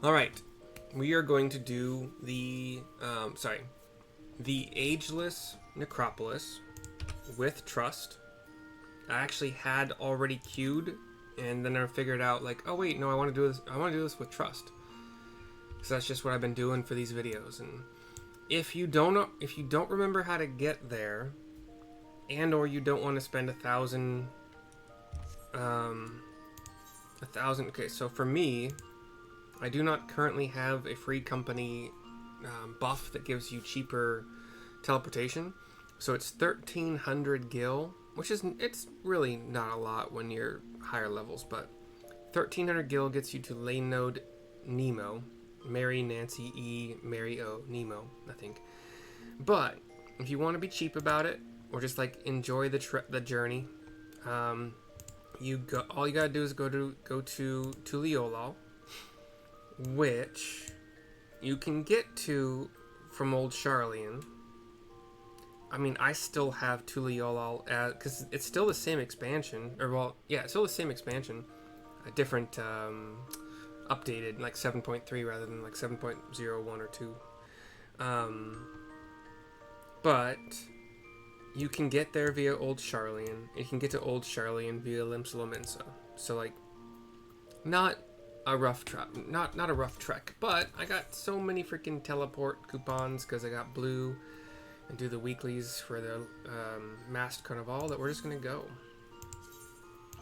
Alright, we are going to do the Ageless Necropolis with Trust. I actually had already queued, and then I figured out, like, oh wait, no, I want to do this with Trust. So that's just what I've been doing for these videos. And if you don't remember how to get there, and or you don't want to spend 1,000, okay, so for me, I do not currently have a free company buff that gives you cheaper teleportation. So it's 1,300 gil, which is, it's really not a lot when you're higher levels, but 1,300 gil gets you to lane node Nemo. Mary, Nancy, E, Mary, O, Nemo, I think. But if you want to be cheap about it, or just like enjoy the journey, all you gotta do is go to Tuliolal, which you can get to from Old Charlian. I mean, I still have Tuliolal because it's still the same expansion, or well, yeah, it's still the same expansion, a different updated, like 7.3 rather than like 7.01 or 2. But you can get there via Old Charlian. You can get to Old Charlian via Limsa. So like, not a rough trek, not a rough trek. But I got so many freaking teleport coupons because I got blue and do the weeklies for the Masked Carnival that we're just gonna go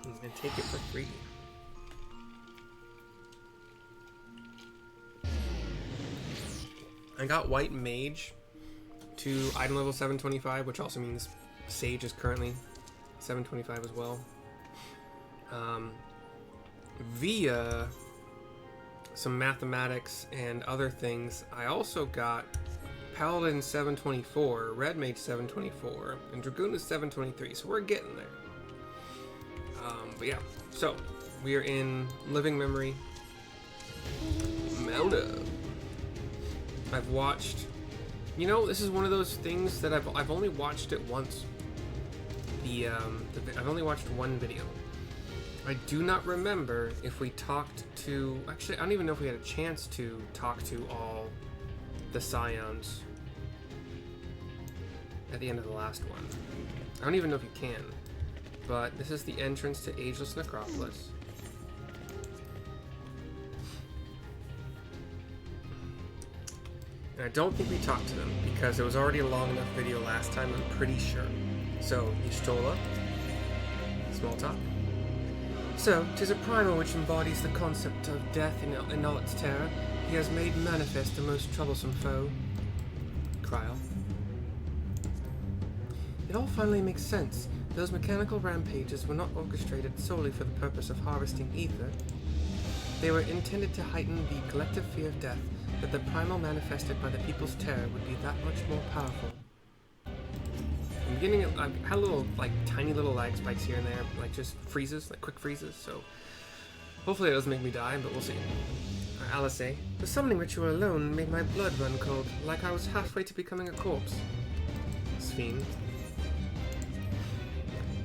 and take it for free. I got White Mage to item level 725, which also means Sage is currently 725 as well. Via some mathematics and other things, I also got Paladin 724, Red Mage 724, and Dragoon is 723, so we're getting there. But yeah, so we are in Living Memory. Mount up. I've watched, you know, this is one of those things that I've only watched it once. I've only watched one video. I do not remember if we talked to, actually I don't even know if we had a chance to talk to all the Scions at the end of the last one. I don't even know if you can, but this is the entrance to Ageless Necropolis. And I don't think we talked to them, because it was already a long enough video last time, I'm pretty sure. So, Y'shtola, small talk. So, 'tis a primal which embodies the concept of death in all its terror. He has made manifest the most troublesome foe. Cryle. It all finally makes sense. Those mechanical rampages were not orchestrated solely for the purpose of harvesting ether. They were intended to heighten the collective fear of death, that the primal manifested by the people's terror would be that much more powerful. I'm beginning, I had little, like, tiny little lag spikes here and there, like just freezes, like quick freezes, so hopefully it doesn't make me die, but we'll see. Alice, the summoning ritual alone made my blood run cold, like I was halfway to becoming a corpse. Sphene.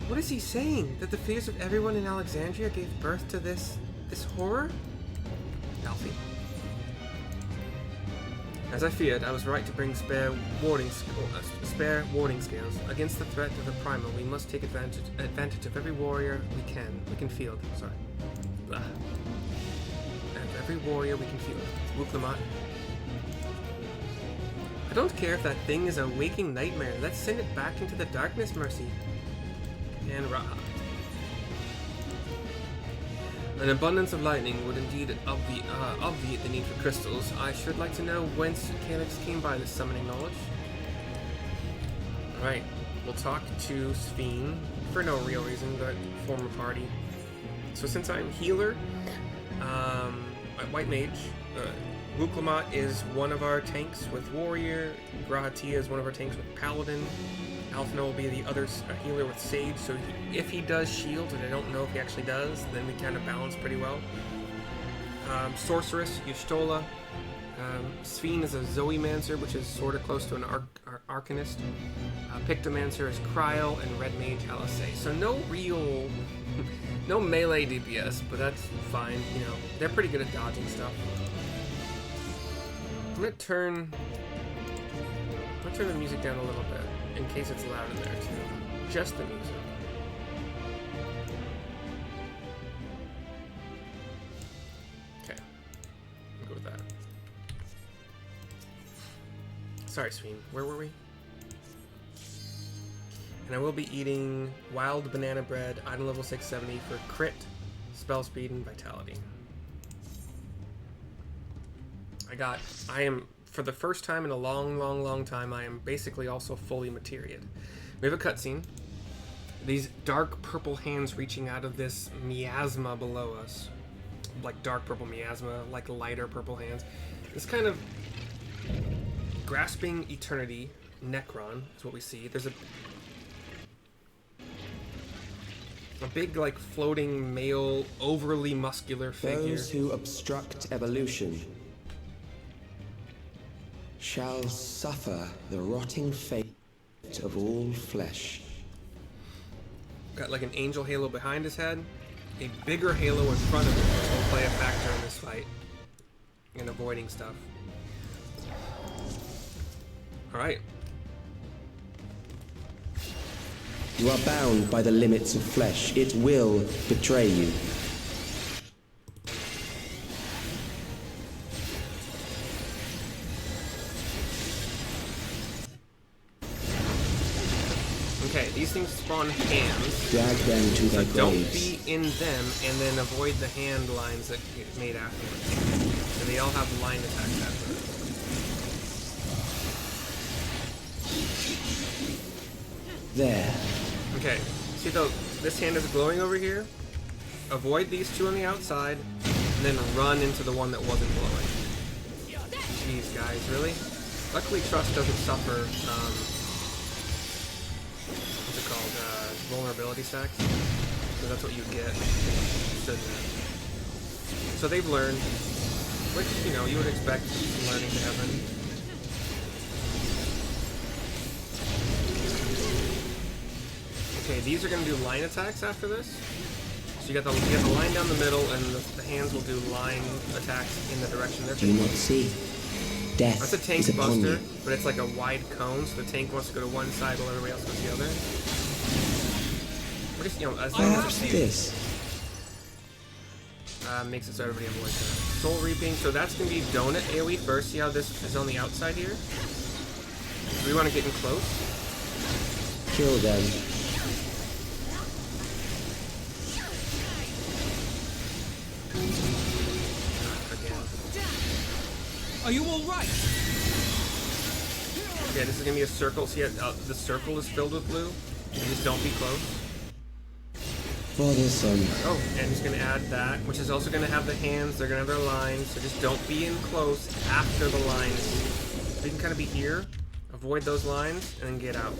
What is he saying? That the fears of everyone in Alexandria gave birth to this horror? Alfie. As I feared, I was right to bring spare warding scales. Against the threat of the primal, we must take advantage of every warrior we can field. Sorry. Of every warrior we can field. Wuklamat. I don't care if that thing is a waking nightmare. Let's send it back into the darkness, Mercy. And Raha. An abundance of lightning would indeed obviate the need for crystals. I should like to know whence Calyx came by this summoning knowledge. Alright, we'll talk to Sphene for no real reason, but form a party. So since I'm healer, White Mage, Wuklamat is one of our tanks with Warrior, Grahatia is one of our tanks with Paladin, Alphino will be the other healer with Sage, so if he does shield, and I don't know if he actually does, then we kind of balance pretty well. Sorceress, Y'shtola. Sphene is a Zoemancer, which is sort of close to an Arcanist. Pictomancer is Cryle, and Red Mage Alice. So no real, no melee DPS, but that's fine, you know. They're pretty good at dodging stuff. gonna turn the music down a little bit in case it's loud in there too. Just the music. Okay, I'll go with that. Sorry, Sween. Where were we? And I will be eating wild banana bread, item level 670 for crit, spell speed, and vitality. I am, for the first time in a long time, I am basically also fully materiated. We have a cutscene. These dark purple hands reaching out of this miasma below us. Like dark purple miasma, like lighter purple hands. This kind of grasping eternity, Necron, is what we see. There's a big, like, floating male, overly muscular figure. Those who obstruct evolution shall suffer the rotting fate of all flesh. Got like an angel halo behind his head, a bigger halo in front of him, which will play a factor in this fight, in avoiding stuff. Alright. You are bound by the limits of flesh. It will betray you. Okay, these things spawn hands. Drag them to their So don't graves. be in them and then avoid the hand lines that get made afterwards. And they all have line attacks afterwards. There. Okay, see though, this hand is glowing over here. Avoid these two on the outside, and then run into the one that wasn't glowing. Jeez, guys, really? Luckily, Trust doesn't suffer, what's it called, vulnerability stacks. So that's what you get. So they've learned, which, you know, you would expect some learning to happen. Okay, these are going to do line attacks after this. So you got the line down the middle, and the hands will do line attacks in the direction they're Do you taking. not see? Death That's a tank is upon buster, you. but it's like a wide cone, so the tank wants to go to one side while everybody else goes the other. We're just, you know, as long as Perhaps it's this. makes it so everybody avoids that. Soul Reaping, so that's going to be Donut AoE first. See how this is on the outside here? So we want to get in close. Kill them. Again. Are you all right? Okay, this is going to be a circle. See how the circle is filled with blue? You just don't be close. For the sun. Oh, and he's going to add that, which is also going to have the hands. They're going to have their lines, so just don't be in close after the lines. So you can kind of be here, avoid those lines, and then get out.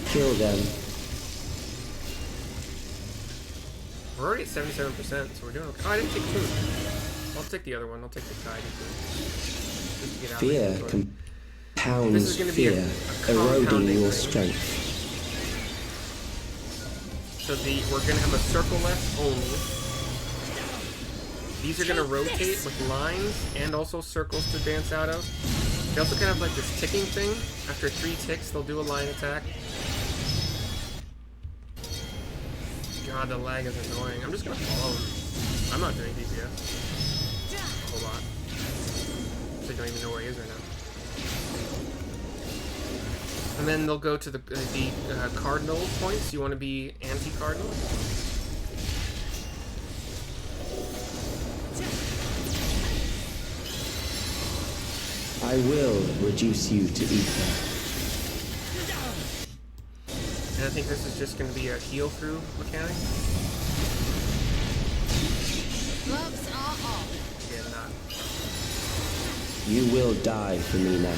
Kill them. We're already at 77%, so we're doing okay. Oh, I didn't take food. I'll take the other one. I'll take the tide. Just to get out Fear of the compounds This is gonna be a fear, eroding compounding your thing. strength. So we're going to have a circle left only. These are going to rotate with lines and also circles to dance out of. They also kind of like this ticking thing. After 3 ticks, they'll do a line attack. God, the lag is annoying. I'm just going to follow them. I'm not doing DPS. A whole lot. So I don't even know where he is right now. And then they'll go to the cardinal points. You want to be anti-cardinal. I will reduce you to ether. And I think this is just going to be a heal-through mechanic. Gloves are off. Again, not. You will die for me now.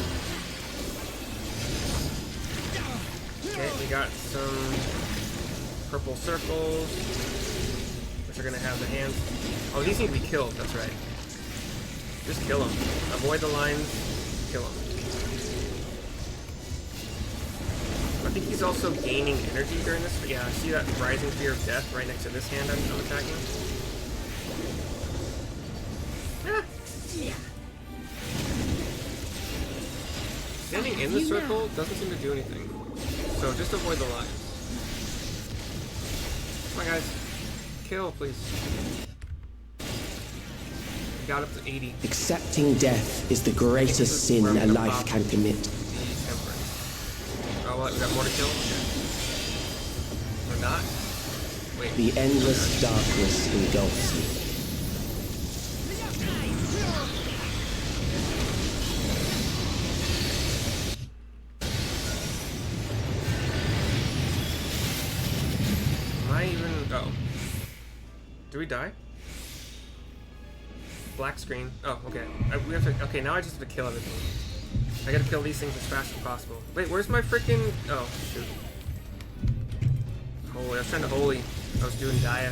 Okay, we got some purple circles, which are going to have the hands. Oh, these need to be killed, that's right. Just kill them. Avoid the lines, kill them. I think he's also gaining energy during this. But yeah, see that rising fear of death right next to this hand I'm attacking? Standing in the circle doesn't seem to do anything. So just avoid the lines. Come on, guys. Kill, please. Got up to 80. Accepting death is the greatest sin a life can commit. Oh, what? We got more to kill? Okay. Or not? Wait. The endless darkness engulfs you. Am I even... Oh. Do we die? Black screen. Oh, okay. We have to... Okay, now I just have to kill everything. I gotta kill these things as fast as possible. Wait, where's my freaking... Oh, shoot. Holy. I was trying to holy. I was doing Dia.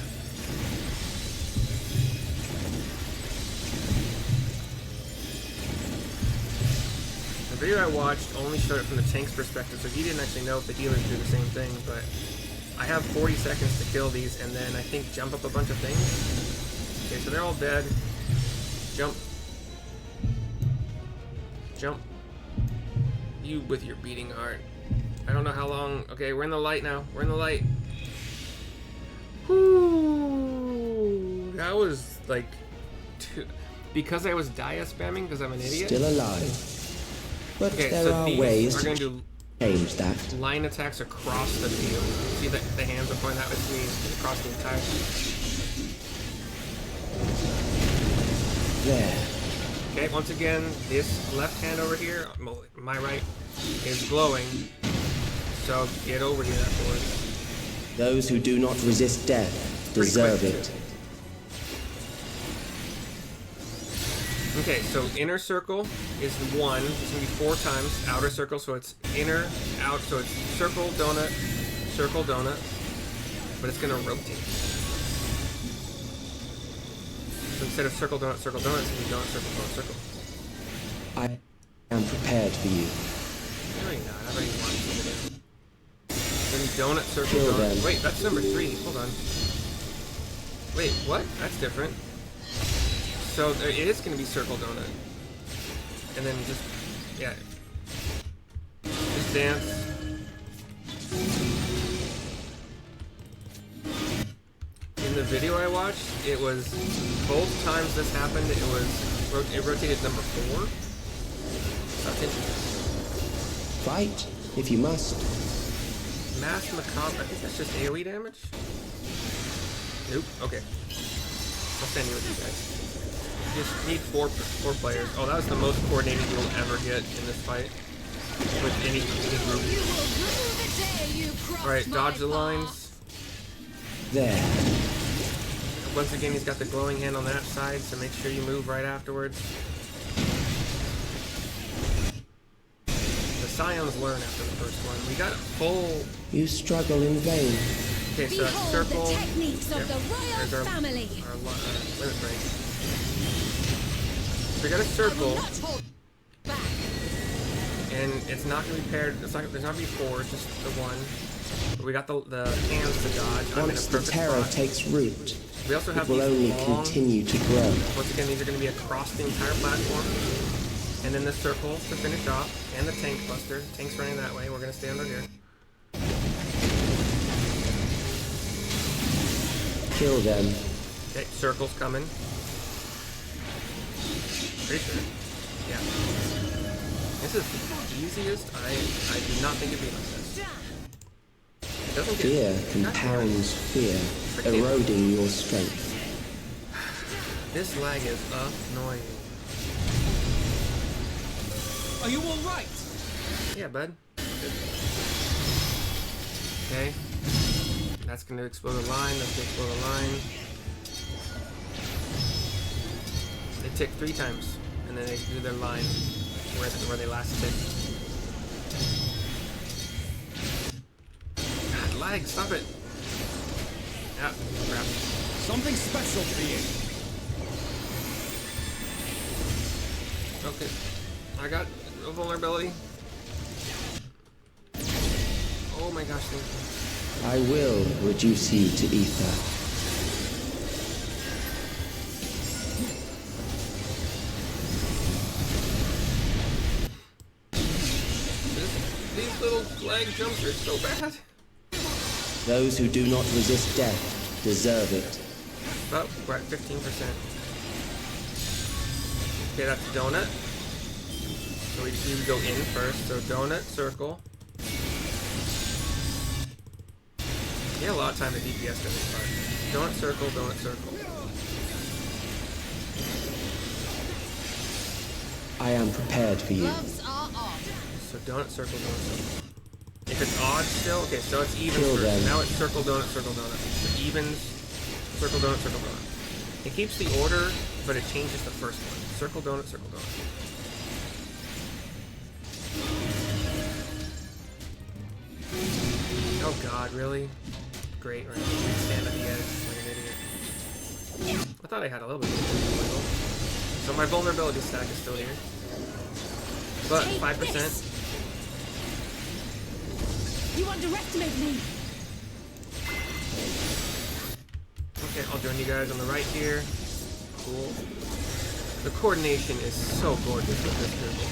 The video I watched only showed it from the tank's perspective, so he didn't actually know if the healers do the same thing, but I have 40 seconds to kill these and then I think jump up a bunch of things. Okay, so they're all dead. Jump. Jump. You with your beating heart. I don't know how long. Okay, we're in the light now. We're in the light. Whoo! That was like because I was Dia spamming because I'm an idiot. Still alive. But okay, there so are these ways are going to to change that. line attacks across the field. See the hands are pointing that way to me across the entire. There. Okay, once again, this left hand over here, my right, is glowing. So get over here, boys. Those who do not resist death deserve it. Okay, so inner circle is 1. It's gonna be 4 times. Outer circle, so it's inner, out, so it's circle, donut, but it's gonna rotate. So instead of circle, donut, it's gonna be donut, circle. I am prepared for you. No, you're not. I already watched the video. Then donut, circle, Kill donut. them. Wait, that's number 3. Hold on. Wait, what? That's different. So it is going to be circle, donut. And then just, yeah. Just dance. In the video I watched, it was, both times this happened, it rotated number 4. That's interesting. Fight, if you must. Mass Macabre, I think that's just AoE damage? Nope, okay. I'll stand here with you guys. You just need 4 players. Oh, that was the most coordinated you'll ever get in this fight. With any group. Alright, dodge the lines. There. Once again, he's got the glowing hand on that side, so make sure you move right afterwards. The Scions learn after the first one. We got full... You struggle in vain. Okay, so that's circle. The techniques of the There's royal family. Our limit break. So we got a circle, and it's not going to be paired. It's not. There's not going to be 4. It's just the 1. But we got the hands to dodge. I'm in a Once the perfect terror spot. takes root, We also have it will only these long. continue to grow. Once again, these are going to be across the entire platform, and then the circle to finish off, and the tank cluster. Tank's running that way. We're going to stay under here. Kill them. Okay, circle's coming. Pretty sure. Yeah. This is the easiest. I did not think it'd be like this. It doesn't get... Fear compounds fear, eroding your strength. This lag is annoying. Are you all right? Yeah, bud. Good. Okay. That's gonna explode a line. That's gonna explode a line. They tick 3 times, and then they do their line where they last tick. God, lag! Stop it! Ah, crap. Something special for you. Okay, I got a vulnerability. Oh my gosh! Thank you. I will reduce you to ether. flag jumps are so bad. Those who do not resist death deserve it. Oh, we're at 15%. Okay, that's donut. So we go in first. So donut, circle. Yeah, a lot of time to DPS during this part. Donut, circle, donut, circle. I am prepared for you. Gloves are off. So donut, circle, donut, circle. If it's odd still, okay, so it's even Kill first. them. Now it's circle, donut, circle, donut. So evens, circle, donut, circle, donut. It keeps the order, but it changes the first one. Circle, donut, circle, donut. Oh god, really? Great, right? Stand at the edge like an idiot. I thought I had a little bit of wiggle. So my vulnerability stack is still here. But 5%. You underestimate me. Okay, I'll join you guys on the right here. Cool. The coordination is so gorgeous with this dribble.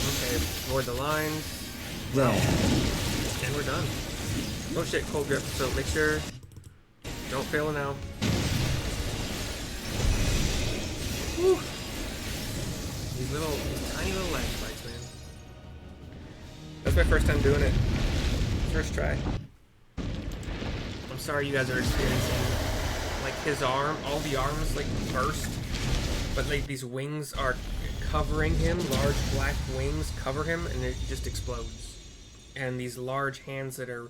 Okay, avoid the lines. There. And we're done. Oh shit, cold grip. So make sure, don't fail now. Woo. These tiny little lag spikes, man. That's my first time doing it. First try. I'm sorry you guys are experiencing, like, his arm, all the arms, like, burst. But, like, these wings are covering him, large black wings cover him, and it just explodes. And these large hands that are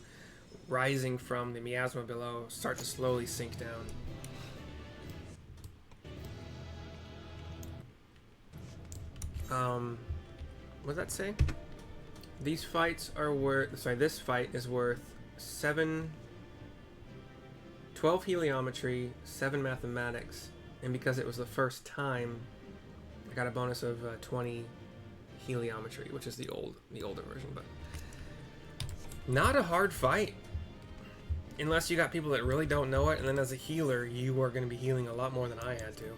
rising from the miasma below start to slowly sink down. What does that say? These fights are worth, sorry, this fight is worth 12 heliometry, 7 mathematics, and because it was the first time, I got a bonus of 20 heliometry, which is the older version, but not a hard fight. Unless you got people that really don't know it, and then as a healer, you are going to be healing a lot more than I had to.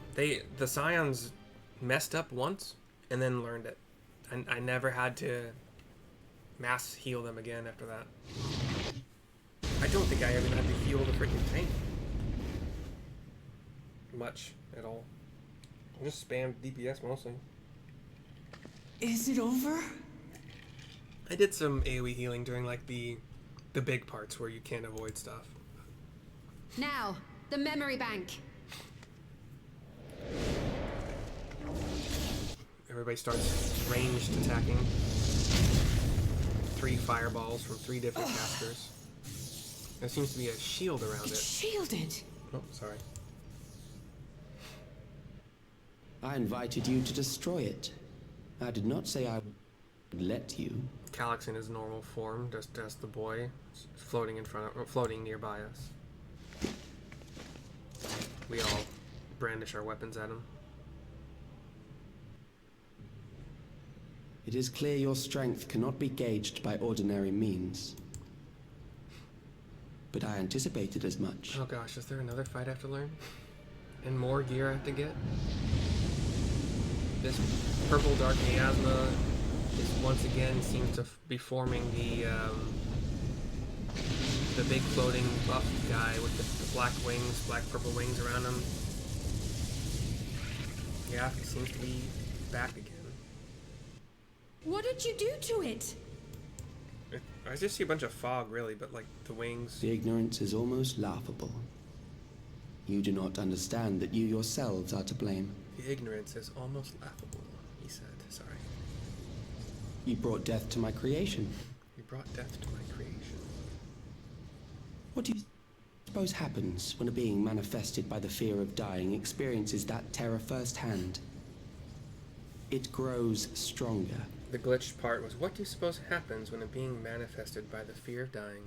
The Scions messed up once, and then learned it. And I never had to mass heal them again after that. I don't think I even had to heal the freaking tank. Much at all. I just spammed DPS mostly. Is it over? I did some AoE healing during like the big parts where you can't avoid stuff. Now, the memory bank. Everybody starts ranged attacking. 3 fireballs from 3 different casters. There seems to be a shield around It's it. shielded. Oh, sorry. I invited you to destroy it. I did not say I would let you. Calyx in his normal form, just as the boy, floating in front of, floating nearby us. We all brandish our weapons at him. It is clear your strength cannot be gauged by ordinary means. But I anticipated as much. Oh gosh, is there another fight I have to learn? And more gear I have to get? This purple dark miasma is once again seems to be forming the big floating buff guy with the black wings, black purple wings around him. Yeah, he seems to be back again. What did you do to it? I just see a bunch of fog, really, but like the wings. The ignorance is almost laughable. You do not understand that you yourselves are to blame. The ignorance is almost laughable, he said. Sorry. You brought death to my creation. You brought death to my creation. What do you suppose happens when a being manifested by the fear of dying experiences that terror firsthand? It grows stronger. The glitched part was, what do you suppose happens when a being manifested by the fear of dying?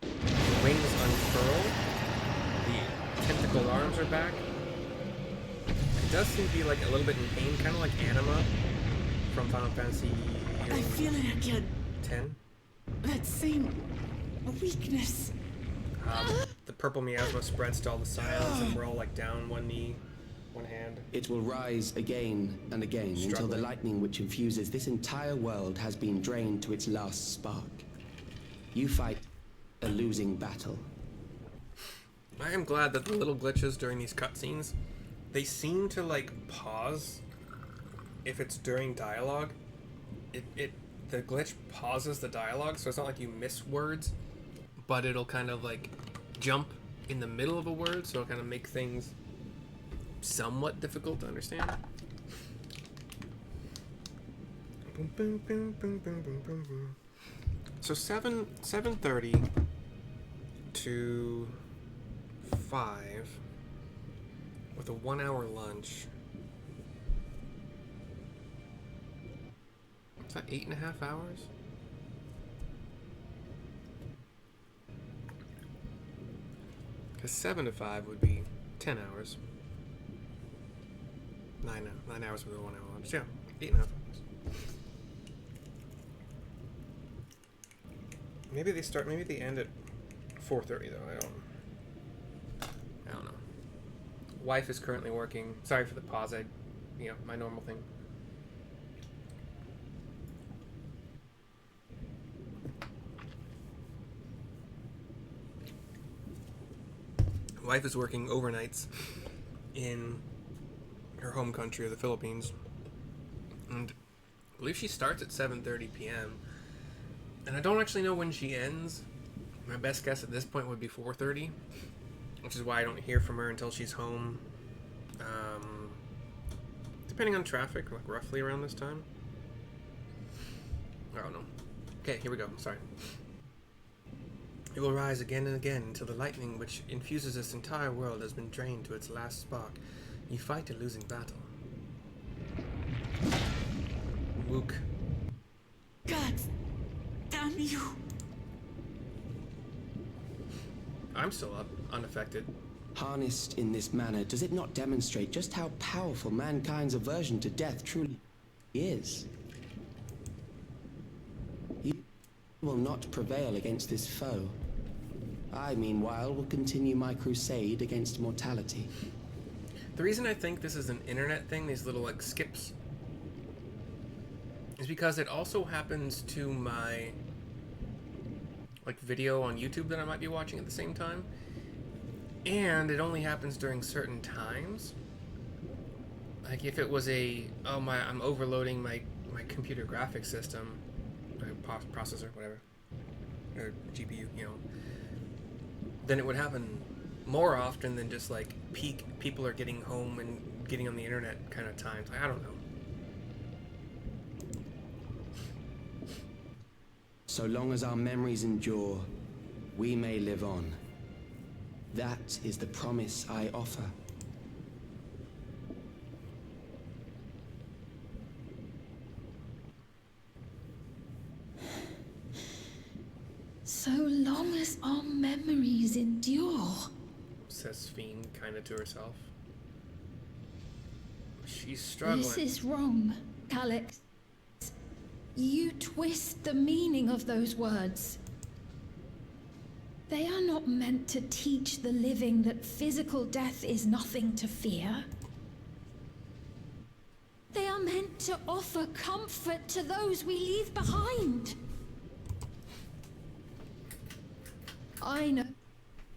The wings unfurl. The tentacle arms are back. It does seem to be like a little bit in pain, kind of like Anima from Final Fantasy I feel it again. 10. That same weakness. The purple miasma spreads to all the Scions, and we're all like down one knee. One hand. It will rise again and again until the Struggling. lightning which infuses this entire world has been drained to its last spark. You fight a losing battle. I am glad that the little glitches during these cutscenes, they seem to like pause if it's during dialogue. The glitch pauses the dialogue, so it's not like you miss words, but it'll kind of like jump in the middle of a word, so it'll kind of make things somewhat difficult to understand. Boom, boom, boom, boom, boom, boom, boom, boom. So 7:30 to 5 with a 1 hour lunch. Is that 8.5 hours? Because 7 to 5 would be 10 hours. 9 hours with a 1 hour lunch. Yeah, 8.5 hours. Maybe they end at 4:30 though. I don't know. Wife is currently working. Sorry for the pause. My normal thing. Wife is working overnights in her home country of the Philippines, and I believe she starts at 7:30 p.m. and I don't actually know when she ends. My best guess at this point would be 4:30, which is why I don't hear from her until she's home. Depending on traffic, like roughly around this time. I don't know. Okay, here we go. Sorry. It will rise again and again until the lightning which infuses this entire world has been drained to its last spark. You fight a losing battle. Wook. God damn you. I'm still up, unaffected. Harnessed in this manner, does it not demonstrate just how powerful mankind's aversion to death truly is? You will not prevail against this foe. I, meanwhile, will continue my crusade against mortality. The reason I think this is an internet thing, these little like skips, is because it also happens to my like video on YouTube that I might be watching at the same time, and it only happens during certain times. Like if it was I'm overloading my computer graphics system, processor, whatever, or GPU, then it would happen more often than just like peak people are getting home and getting on the internet kind of times. I don't know. So long as our memories endure, we may live on. That is the promise I offer. So long as our memories endure. Says Fiend kind of to herself. She's struggling. This is wrong, Alex. You twist the meaning of those words. They are not meant to teach the living that physical death is nothing to fear. They are meant to offer comfort to those we leave behind. I know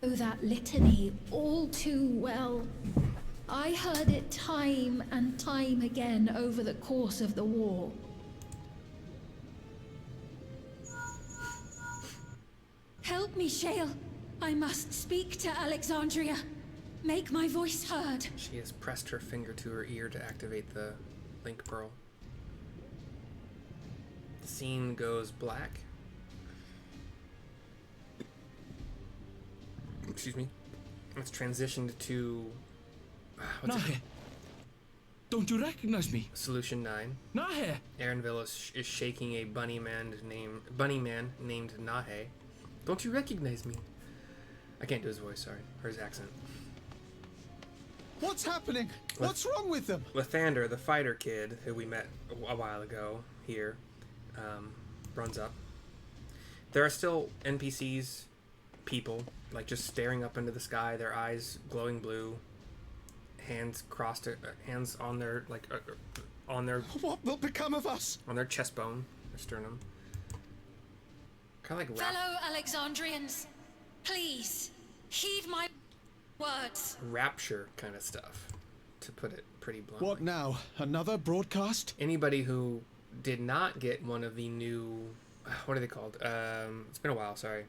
that litany all too well. I heard it time and time again over the course of the war. Help me, Shale. I must speak to Alexandria. Make my voice heard. She has pressed her finger to her ear to activate the link pearl. The scene goes black. Excuse me. It's transitioned to Nahe, don't you recognize me? Solution 9. Nahe! Arenville is shaking a bunny man named Nahe. Don't you recognize me? I can't do his voice, sorry. Or his accent. What's happening? What's wrong with them? Lathander, the fighter kid, who we met a while ago here, runs up. There are still NPCs, people, like just staring up into the sky, their eyes glowing blue. hands crossed, hands on their on their What will become of us? on their chest bone, their sternum. Kind of like Fellow Alexandrians, please heed my words. rapture kind of stuff, to put it pretty bluntly. What now? Another broadcast? Anybody who did not get one of the new, what are they called? It's been a while, sorry.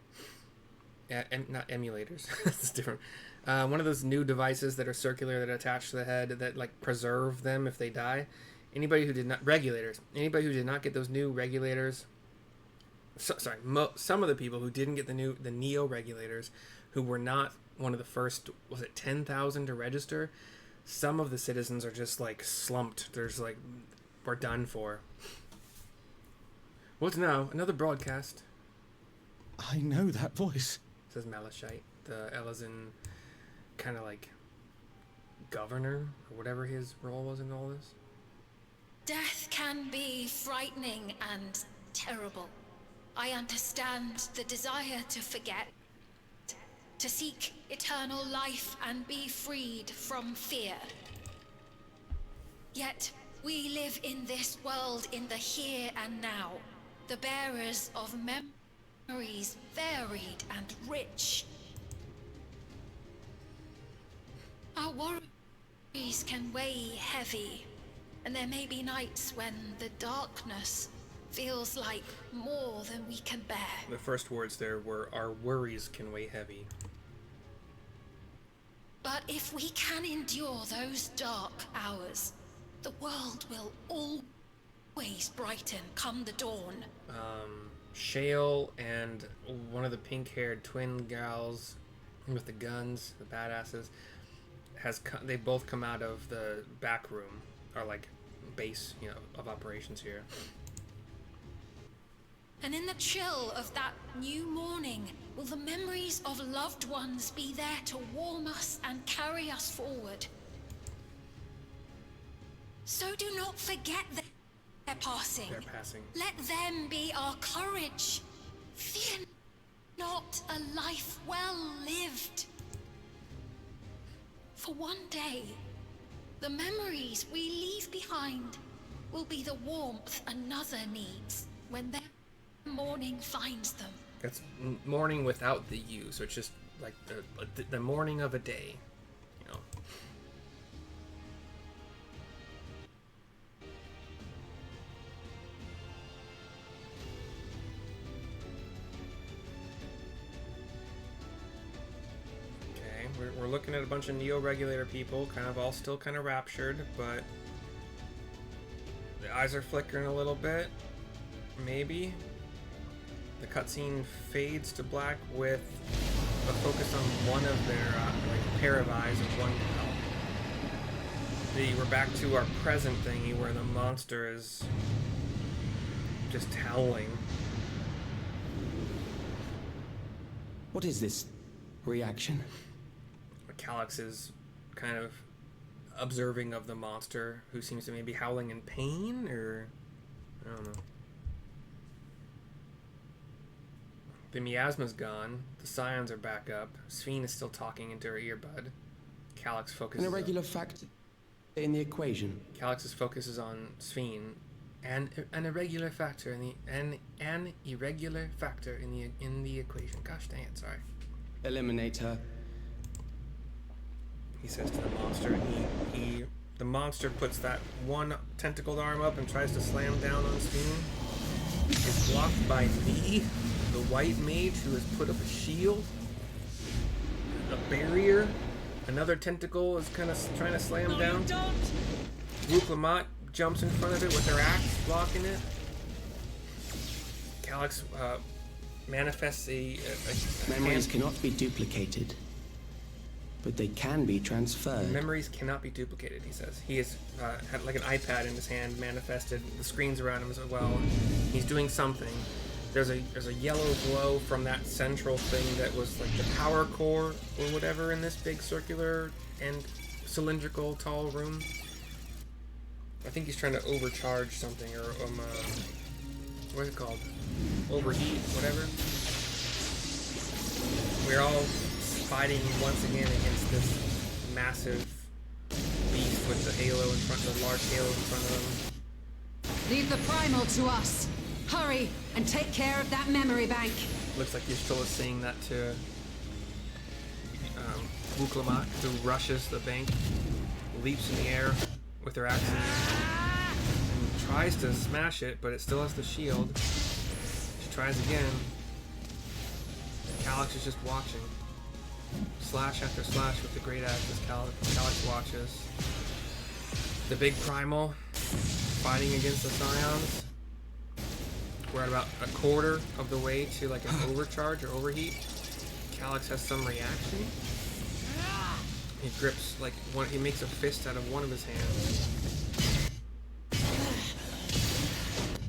Not emulators. It's different. One of those new devices that are circular that attach to the head that like preserve them if they die. Anybody who did not Anybody who did not get those new regulators. Some of the people who didn't get the Neo regulators, who were not one of the first, was it 10,000 to register? Some of the citizens are just like slumped. There's like, we're done for. What's now? Another broadcast. I know that voice. Says Malachite, the Elysian kind of like governor or whatever his role was in all this. Death can be frightening and terrible. I understand the desire to forget, to seek eternal life and be freed from fear. Yet, we live in this world in the here and now, the bearers of memories varied and rich. Our worries can weigh heavy, and there may be nights when the darkness feels like more than we can bear. The first words there were, our worries can weigh heavy. But if we can endure those dark hours, the world will always brighten come the dawn. Shale and one of the pink-haired twin gals with the guns, the badasses, they both come out of the back room, or like base, of operations here. And in the chill of that new morning, will the memories of loved ones be there to warm us and carry us forward? So do not forget their passing. Their passing. Let them be our courage. Fear not a life well lived. For one day, the memories we leave behind will be the warmth another needs when their morning finds them. That's morning without the U, so it's just like the morning of a day, Okay, we're looking at a bunch of Neo-Regulator people, all still raptured, but the eyes are flickering a little bit, maybe. The cutscene fades to black with a focus on one of their pair of eyes of one gal. We're back to our present thingy where the monster is just howling. What is this reaction? Calyx is kind of observing of the monster, who seems to maybe howling in pain, or I don't know. The miasma's gone. The Scions are back up. Sphene is still talking into her earbud. Calyx focuses. An irregular factor in the equation. Calyx's focus is on Sphene, and an irregular factor in the an irregular factor in the equation. Gosh dang it! Sorry. Eliminate her. He says to the monster. The monster puts that one tentacled arm up and tries to slam down on Sphene. It's blocked by me, the white mage, who has put up a shield, a barrier. Another tentacle is kind of trying to slam down. Luke Lamont jumps in front of it with her axe, blocking it. Calyx manifests a Memories cannot be duplicated, but they can be transferred. Memories cannot be duplicated, he says. He has had like an iPad in his hand, manifested the screens around him as well. He's doing something. There's a yellow glow from that central thing that was like the power core or whatever in this big circular and cylindrical tall room. I think he's trying to overcharge something, or what's it called? Overheat, whatever. We're all fighting once again against this massive with the halo in front, the large halo in front of them. Leave the primal to us. Hurry and take care of that memory bank. Looks like Ystola is saying that to Wuklamat, who rushes the bank, leaps in the air with her axe in hand, and tries to smash it, but it still has the shield. She tries again. Calyx is just watching. Slash after slash with the great axe as Calyx watches. The big primal fighting against the Scions. We're at about a quarter of the way to like an overcharge or overheat. Calyx has some reaction. He grips like one. He makes a fist out of one of his hands.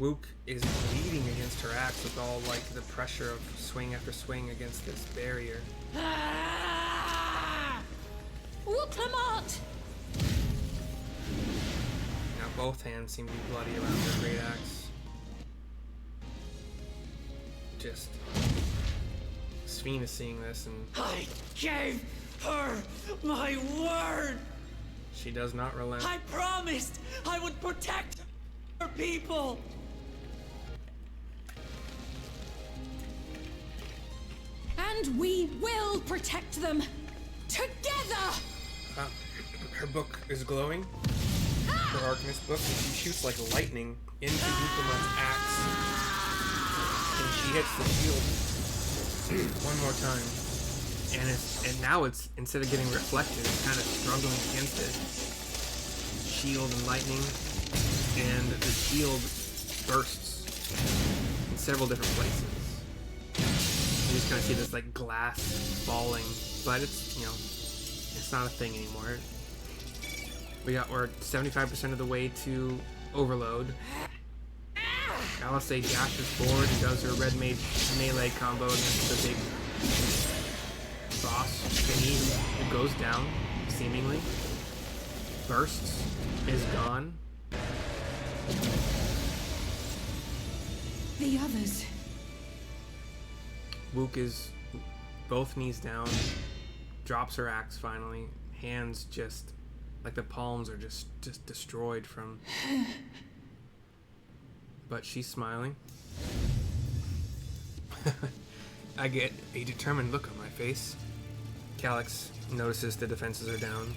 Wook is bleeding against her axe with all like the pressure of swing after swing against this barrier. Wuklamat! Now both hands seem to be bloody around her great axe. Just Sphene is seeing this and I gave her my word. she does not relent. I promised I would protect her people. And we will protect them! Together! Her book is glowing. Her Arcanist book, and she shoots like lightning into Wuklamat's axe. And she hits the shield one more time. And now it's, instead of getting reflected, it's kind of struggling against it. Shield and lightning. And the shield bursts in several different places. You just kind of see this like glass falling, but it's, you know, it's not a thing anymore. We're 75% of the way to overload. Alice dashes forward and does her red melee combo against the big boss thingy, who goes down, seemingly. Bursts, is gone. The others. Wook is both knees down, drops her axe finally, hands just, like the palms are just destroyed from... But she's smiling. I get a determined look on my face. Calyx notices the defenses are down.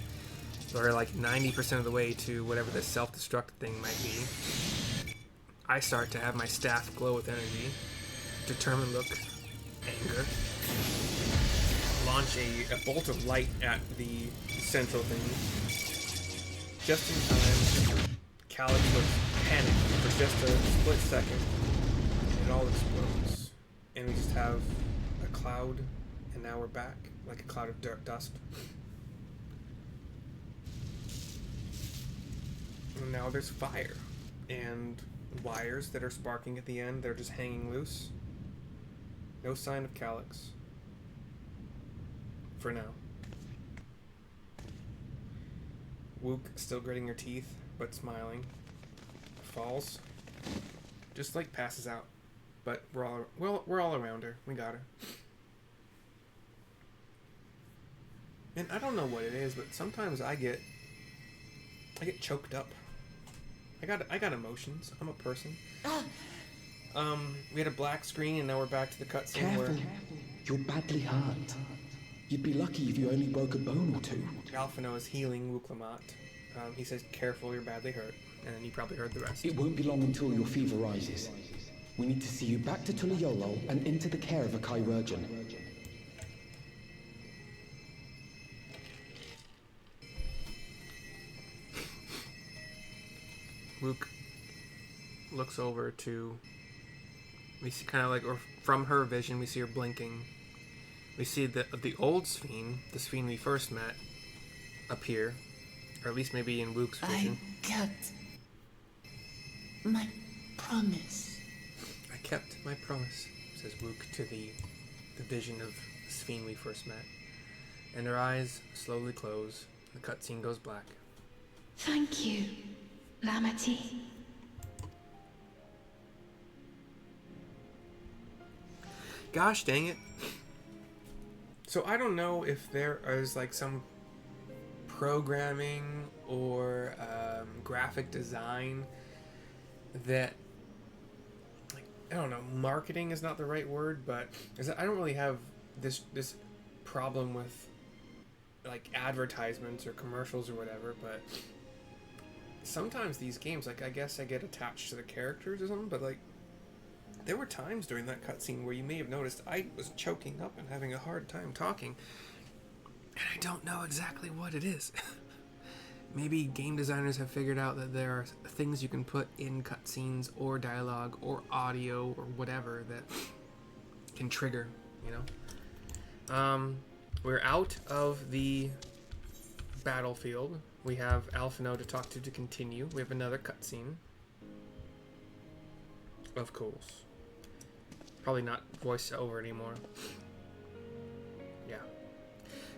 We're like 90% of the way to whatever this self-destruct thing might be. I start to have my staff glow with energy. Determined look. Anger. Launch a bolt of light at the central thing. Just in time, Calyx looks panicked for just a split second. It all explodes. And we just have a cloud, and now we're back, like a cloud of dirt dust. And now there's fire, and wires that are sparking at the end, they're just hanging loose. No sign of Calyx. For now. Wook still gritting her teeth, but smiling. Falls. Just like passes out. But we're all around her. We got her. And I don't know what it is, but sometimes I get choked up. I got emotions. I'm a person. We had a black screen, and now we're back to the cutscene where... You're badly hurt. You'd be lucky if you only broke a bone or two. Alphino is healing Wuklamat. He says, careful, you're badly hurt. And then you probably heard the rest. It won't be long until your fever rises. We need to see you back to Tuliolo and into the care of a chirurgeon. Wook looks over to... We see kind of like, or from her vision, we see her blinking. We see the old Sphene, the Sphene we first met, appear. Or at least maybe in Wook's vision. I kept my promise. I kept my promise, says Wook to the vision of the Sphene we first met. And her eyes slowly close. The cutscene goes black. Thank you, Lamity. Gosh dang it. So I don't know if there is like some programming or graphic design that, like, I don't know, marketing is not the right word, but I don't really have this problem with like advertisements or commercials or whatever, but sometimes these games, like, I guess I get attached to the characters or something, but like there were times during that cutscene where you may have noticed I was choking up and having a hard time talking, and I don't know exactly what it is. Maybe game designers have figured out that there are things you can put in cutscenes or dialogue or audio or whatever that can trigger, you know? We're out of the battlefield. We have Alphino to talk to continue. We have another cutscene. Of course. Probably not voice over anymore. Yeah.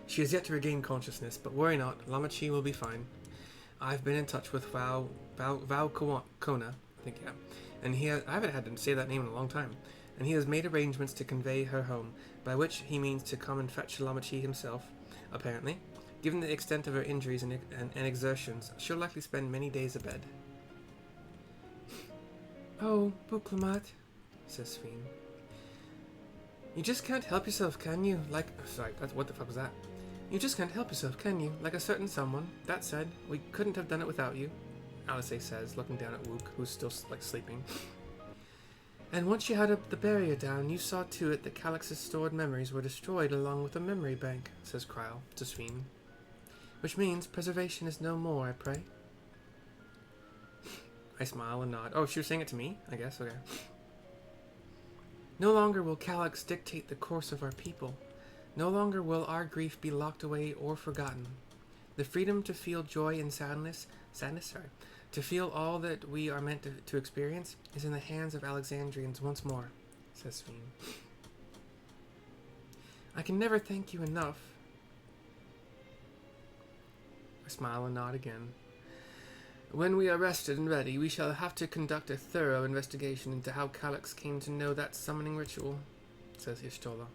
She has yet to regain consciousness, but worry not, Lamachi will be fine. I've been in touch with Val Kona, I think, yeah. And I haven't had to say that name in a long time. And he has made arrangements to convey her home, by which he means to come and fetch Lamachi himself, apparently. Given the extent of her injuries and exertions, she'll likely spend many days abed. Oh, Buklamat, says Sphene. You just can't help yourself, can you? What the fuck was that? You just can't help yourself, can you? Like a certain someone. That said, we couldn't have done it without you, Alice says, looking down at Wook, who's still, like, sleeping. And once you had the barrier down, you saw to it that Calyx's stored memories were destroyed along with the memory bank, says Kryle to Sphene. Which means preservation is no more, I pray. I smile and nod. Oh, she was saying it to me? I guess, okay. No longer will Calyx dictate the course of our people. No longer will our grief be locked away or forgotten. The freedom to feel joy and sadness, to feel all that we are meant to experience, is in the hands of Alexandrians once more, says Sphene. I can never thank you enough. I smile and nod again. When we are rested and ready, we shall have to conduct a thorough investigation into how Calyx came to know that summoning ritual, says Y'shtola.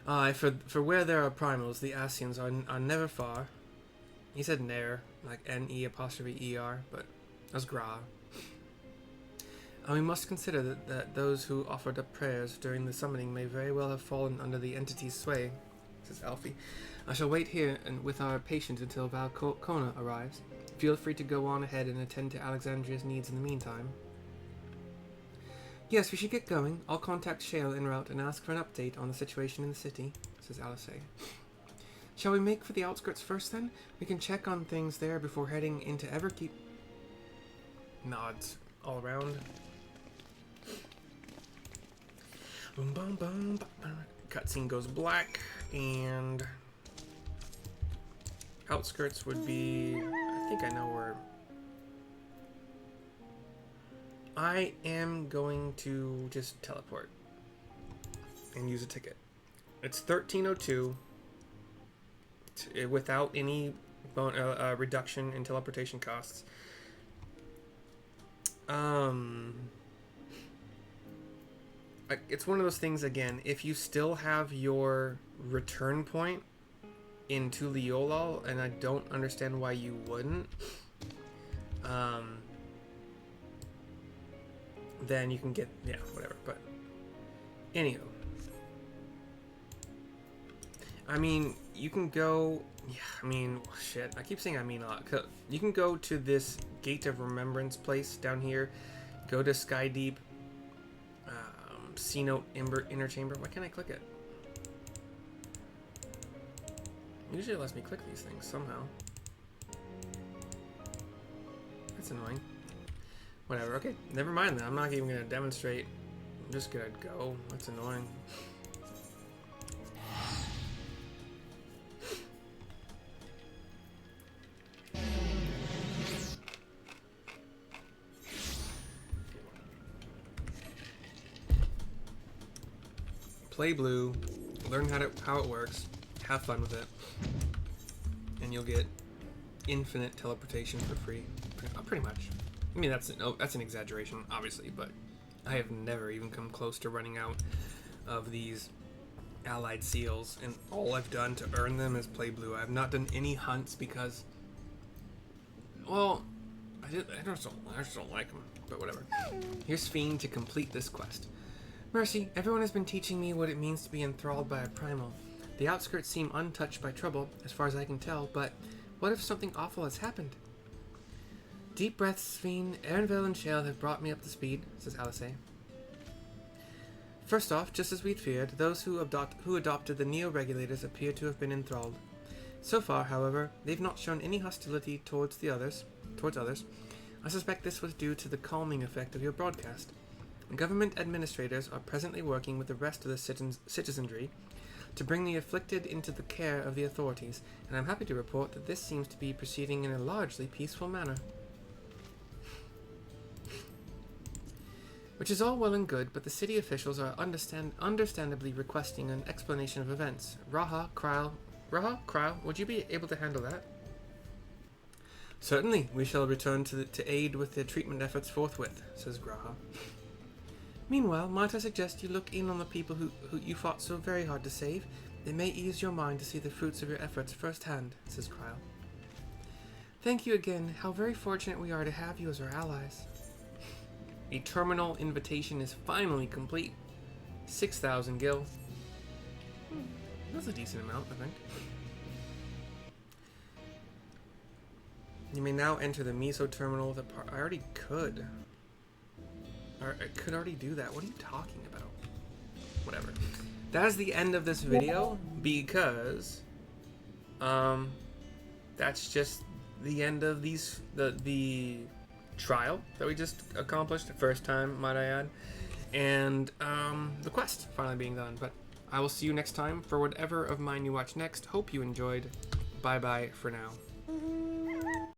Aye, for where there are primals, the Ascians are never far. He said Nair, like N-E'-er, but that's Gra. And we must consider that those who offered up prayers during the summoning may very well have fallen under the entity's sway, says Alfie. I shall wait here and with our patient until Val Kona arrives. Feel free to go on ahead and attend to Alexandria's needs in the meantime. Yes, we should get going. I'll contact Shale en route and ask for an update on the situation in the city, says Alice. Shall we make for the outskirts first, then? We can check on things there before heading into Everkeep. Nods all around. Boom, boom, boom. Cutscene goes black, and outskirts would be... I think I know where... I am going to just teleport and use a ticket. It's 1302 without any reduction in teleportation costs. It's one of those things, again, if you still have your return point into Liolal, and I don't understand why you wouldn't, then you can get, yeah, whatever, but anywho. I mean, you can go, yeah, I mean, shit, I keep saying I mean a lot. You can go to this Gate of Remembrance place down here, go to Skydeep, C-Note Inner Chamber. Why can't I click it? Usually it lets me click these things somehow. That's annoying. Whatever, okay, never mind then. I'm not even gonna demonstrate. I'm just gonna go. That's annoying. Play blue, learn how it works, have fun with it, and you'll get infinite teleportation for free. Pretty much. I mean, that's an exaggeration, obviously, but I have never even come close to running out of these allied seals, and all I've done to earn them is play blue. I've not done any hunts because, well, I just don't like them, but whatever. Here's Fiend to complete this quest. Mercy, everyone has been teaching me what it means to be enthralled by a primal. The outskirts seem untouched by trouble, as far as I can tell, but what if something awful has happened? Deep breaths, Fiend. Anywho and Shale have brought me up to speed, says Alice. First off, just as we'd feared, those who adopted the Neo-Regulators appear to have been enthralled. So far, however, they've not shown any hostility towards others. I suspect this was due to the calming effect of your broadcast. Government administrators are presently working with the rest of the citizenry to bring the afflicted into the care of the authorities, and I'm happy to report that this seems to be proceeding in a largely peaceful manner. Which is all well and good, but the city officials are understandably requesting an explanation of events. Raha, Kryle, would you be able to handle that? Certainly, we shall return to aid with the treatment efforts forthwith, says Graha. Meanwhile, might I suggest you look in on the people who you fought so very hard to save? It may ease your mind to see the fruits of your efforts firsthand, says Kryle. Thank you again. How very fortunate we are to have you as our allies. A terminal invitation is finally complete. 6,000 gil. That's a decent amount, I think. You may now enter the Miso terminal with a I already could. I could already do that. What are you talking about? Whatever. That is the end of this video because that's just the end of the trial that we just accomplished, the first time, might I add, and the quest finally being done. But I will see you next time for whatever of mine you watch next. Hope you enjoyed. Bye bye for now.